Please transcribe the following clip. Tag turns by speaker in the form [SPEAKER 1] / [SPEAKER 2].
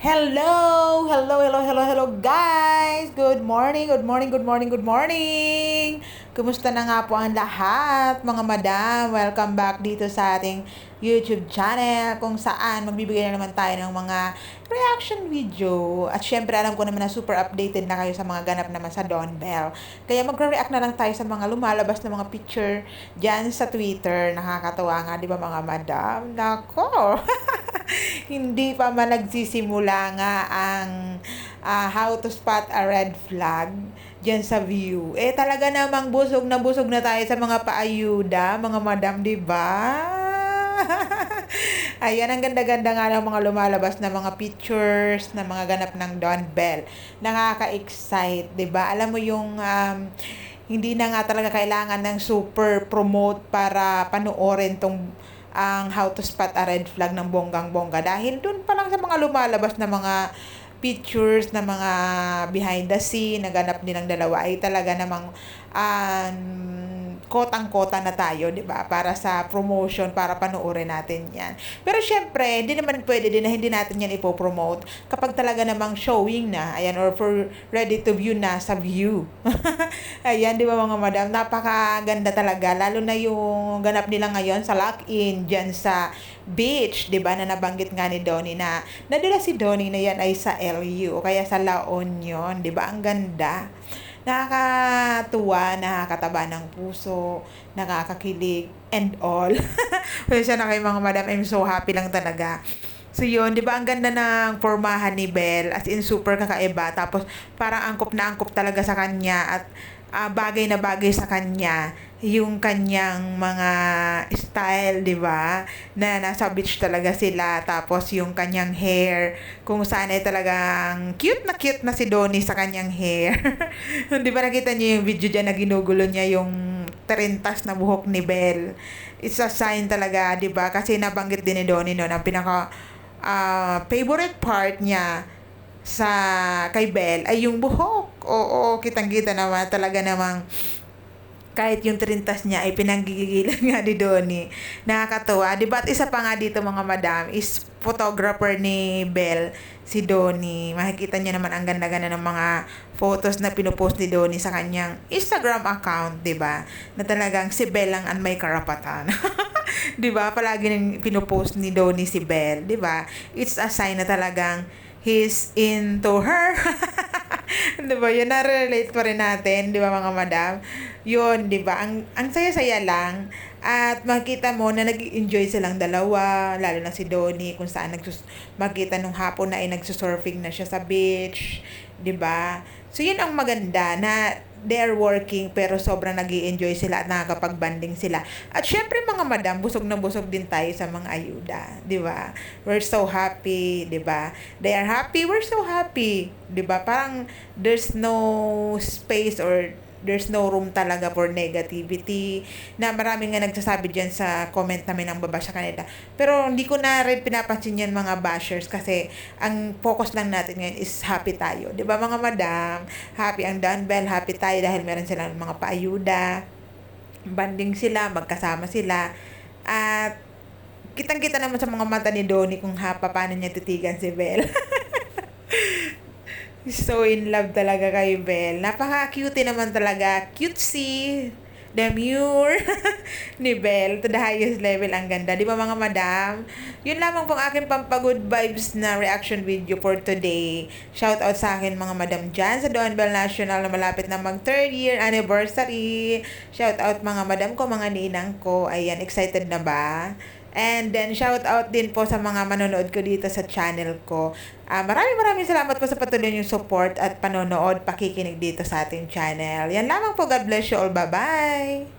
[SPEAKER 1] Hello! Hello, hello, hello, hello guys! Good morning, good morning, good morning, good morning! Kumusta na nga po ang lahat, mga madam? Welcome back dito sa ating YouTube channel kung saan magbibigay na naman tayo ng mga reaction video. At syempre alam ko naman na super updated na kayo sa mga ganap naman sa Dawn Bell. Kaya magre-react na lang tayo sa mga lumalabas na mga picture dyan sa Twitter. Nakakatawa nga, di ba mga madam? Nako! Hindi pa man nagsisimula nga ang how to spot a red flag dyan sa view. Talaga namang busog na tayo sa mga paayuda, mga madam, di ba? Ayan, ang ganda-ganda nga ng mga lumalabas na mga pictures na mga ganap ng Dawn Bell. Nakaka-excite, di ba? Alam mo yung hindi na nga talaga kailangan ng super promote para panoorin tong ang how to spot a red flag ng bonggang-bongga dahil dun pa lang sa mga lumalabas na mga pictures na mga behind the scene na ganap nilang dalawa ay talaga namang kotang-kota na tayo, 'di ba? Para sa promotion, para panoorin natin 'yan. Pero syempre, hindi naman pwede din na hindi natin 'yan ipo-promote kapag talaga namang showing na, ayan, or for ready to view na sa view. Ayan, 'di ba mga madam? Napakaganda talaga lalo na yung ganap nila ngayon sa lock-in diyan sa beach, 'di ba? Na nabanggit nga ni Donnie na nadala si Donnie na 'yan ay sa LU o kaya sa La Union, 'di ba? Ang ganda. Nakakatuwa, nakakataba ng puso, nakakakilig, and all. Pasensya na kayo mga madam, I'm so happy lang talaga. So yun, di ba ang ganda ng pormahan ni Belle, as in super kakaiba, tapos parang angkop na angkop talaga sa kanya at bagay na bagay sa kanya yung kanyang mga style, di ba? Na nasa beach talaga sila. Tapos yung kanyang hair, kung saan ay talagang cute na si Donnie sa kanyang hair. Di ba nakita niyo yung video dyan na ginugulo niya yung terintas na buhok ni Belle? It's a sign talaga, di ba? Kasi nabanggit din ni Donnie noon ang pinaka favorite part niya sa kay Belle ay yung buhok. Oo, kitang-kita naman talaga namang kahit yung trintas niya ay pinanggigilan nga ni Donnie. Nakakatuwa. Diba? At isa pa nga dito mga madam is photographer ni Belle, si Donnie. Makikita niya naman ang ganda-ganda ng mga photos na pinupost ni Donnie sa kanyang Instagram account, diba? Na talagang si Belle ang may karapatan. 'Di ba? Palagi nang pinupost ni Donnie si Belle, 'di ba? It's a sign na talagang he's into her. 'Di ba? Yun na-relate pa rin natin, 'di ba mga madam? Yun, 'di ba? Ang saya-saya lang at makita mo na nag-enjoy silang dalawa, lalo na si Donnie kung saan makita nung hapon na ay nagsusurfing na siya sa beach, 'di ba? So yun ang maganda na they're working pero sobrang nag-i-enjoy sila at nakakapag-banding sila. At syempre mga madam, busog na busog din tayo sa mga ayuda, 'di ba? We're so happy, 'di ba? They are happy, we're so happy, 'di ba? Parang there's no space or there's no room talaga for negativity na maraming nga nagsasabi dyan sa comment namin ng baba sa kanila. Pero hindi ko na rin pinapansin yan mga bashers kasi ang focus lang natin ngayon is happy tayo. 'Di ba mga madam? Happy ang Dawn Bell, happy tayo dahil meron silang mga paayuda, banding sila, magkasama sila. At kitang-kita naman sa mga mata ni Donnie kung paano niya titigan si Belle. So in love talaga kay Belle. Napaka-cute naman talaga. Cutesy. Demure. Ni Belle. To the highest level. Ang ganda. Di ba mga madam? Yun lamang pong aking pampagood vibes na reaction video for today. Shout out sa akin mga madam dyan sa Dawn Bell National na malapit na mag 3rd year anniversary. Shout out mga madam ko, mga ninang ko. Ayan, excited na ba? And then, shout out din po sa mga manonood ko dito sa channel ko. Maraming salamat po sa patuloy niyong support at panonood, pakikinig dito sa ating channel. Yan lamang po. God bless you all. Bye-bye!